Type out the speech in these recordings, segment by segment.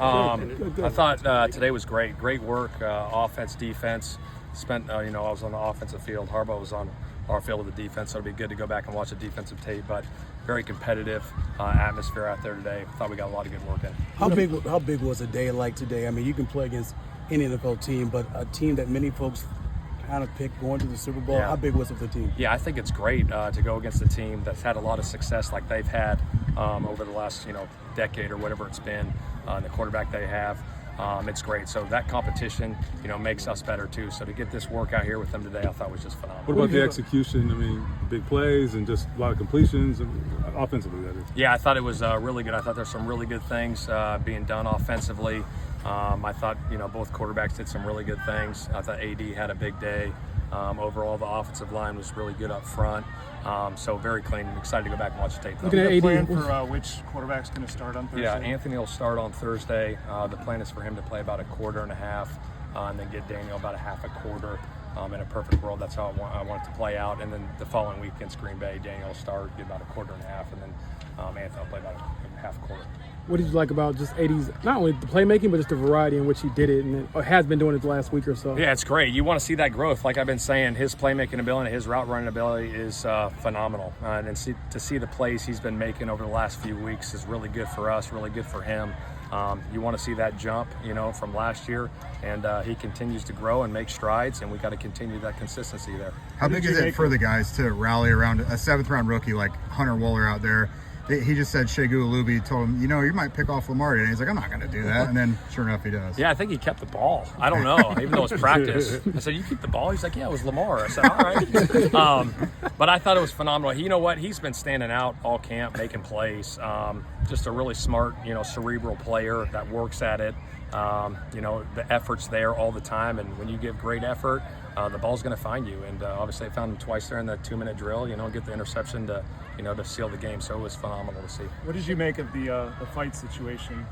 I thought today was great. Great work, offense, defense. I was on the offensive field. Harbaugh was on our field of the defense, so it'll be good to go back and watch the defensive tape. But very competitive atmosphere out there today. Thought we got a lot of good work in. How big was a day like today? I mean, you can play against any NFL team, but a team that many folks kind of pick going to the Super Bowl. Yeah. How big was it for the team? Yeah, I think it's great to go against a team that's had a lot of success like they've had over the last decade or whatever it's been. The quarterback they have, it's great. So that competition, makes us better too. So to get this work out here with them today, I thought was just phenomenal. What about the execution? I mean, big plays and just a lot of completions and offensively, that is. Yeah, I thought it was really good. I thought there's some really good things being done offensively. I thought, both quarterbacks did some really good things. I thought AD had a big day. Overall, the offensive line was really good up front. So very clean. I'm excited to go back and watch the tape. Looking at AD, plan for which quarterback's going to start on Thursday? Yeah, Anthony will start on Thursday. The plan is for him to play about a quarter and a half, and then get Daniel about a half a quarter. In a perfect world, that's how I want it to play out. And then the following week against Green Bay, Daniel will start, get about a quarter and a half, and then Anthony will play about a half quarter. What did you like about just AD's, not only the playmaking, but just the variety in which he did it and has been doing it the last week or so? Yeah, it's great. You want to see that growth. Like I've been saying, his playmaking ability, his route running ability is phenomenal. And to see the plays he's been making over the last few weeks is really good for us, really good for him. You want to see that jump, from last year, and he continues to grow and make strides, and we got to continue that consistency there. How big is it for the guys to rally around a seventh-round rookie like Hunter Wohler out there? He just said Shegu Alubi told him, you might pick off Lamar today. He's like, I'm not going to do that. And then sure enough, he does. Yeah, I think he kept the ball. I don't know, even though it's practice. I said, you keep the ball? He's like, yeah, it was Lamar. I said, all right. But I thought it was phenomenal. You know what? He's been standing out all camp, making plays. Just a really smart, cerebral player that works at it. The effort's there all the time. And when you give great effort, the ball's going to find you. And obviously, I found him twice there in that 2-minute drill, get the interception to seal the game. So it was phenomenal to see. What did you make of the fight situation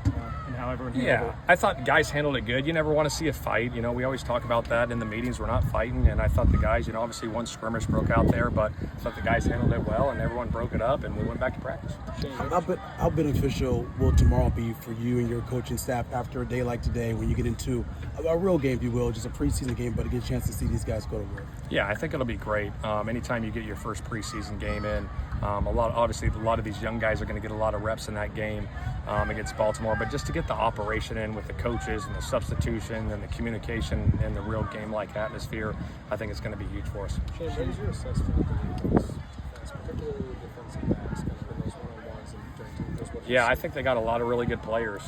and how everyone handled it? I thought the guys handled it good. You never want to see a fight. We always talk about that in the meetings. We're not fighting. And I thought the guys, obviously one skirmish broke out there, but I thought the guys handled it well and everyone broke it up and we went back to practice. How beneficial will tomorrow be for you and your coaching staff after a day like today when you get into a real game, if you will, just a preseason game, but to get a chance to see these guys go to work? Yeah, I think it'll be great. Anytime you get your first preseason game in, a lot of these young guys are going to get a lot of reps in that game against Baltimore, but just to get the operation in with the coaches and the substitution and the communication and the real game-like atmosphere, I think it's going to be huge for us. Shane, what is your assessment of the Ravens defense, particularly defensive backs, kind of in those one-on-ones and during those? Yeah, I think they got a lot of really good players.